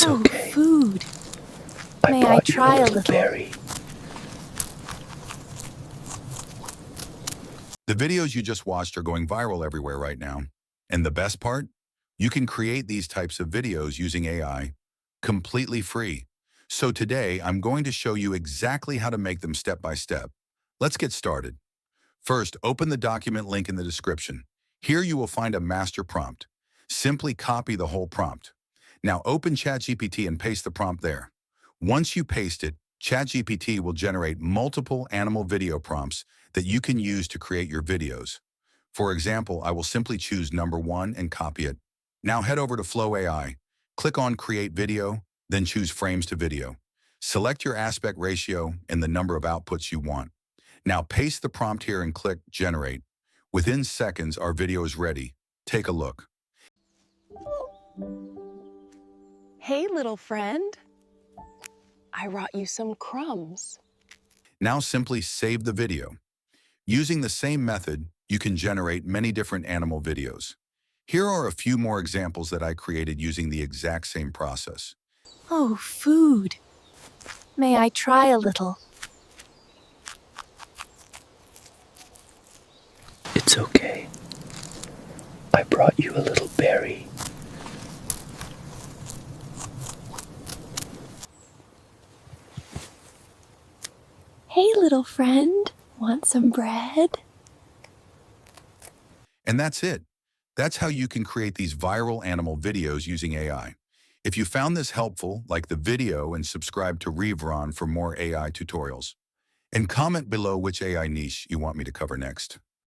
okay. Food. May I try a little? berry. The videos you just watched are going viral everywhere right now. And the best part? You can create these types of videos using AI completely free. So today, I'm going to show you exactly how to make them step by step. Let's get started. First, open the document link in the description. Here you will find a master prompt. Simply copy the whole prompt. Now open ChatGPT and paste the prompt there. Once you paste it, ChatGPT will generate multiple animal video prompts that you can use to create your videos. For example, I will simply choose number 1 and copy it. Now head over to Flow AI. Click on Create Video, then choose Frames to Video. Select your aspect ratio and the number of outputs you want. Now paste the prompt here and click Generate. Within seconds, our video is ready. Take a look. Hey, little friend. I brought you some crumbs. Now simply save the video. Using the same method, you can generate many different animal videos. Here are a few more examples that I created using the exact same process. Oh, food. May I try a little? It's okay. I brought you a little berry. Hey, little friend. Want some bread? And that's it. That's how you can create these viral animal videos using AI. If you found this helpful, like the video and subscribe to Revron for more AI tutorials. And comment below which AI niche you want me to cover next.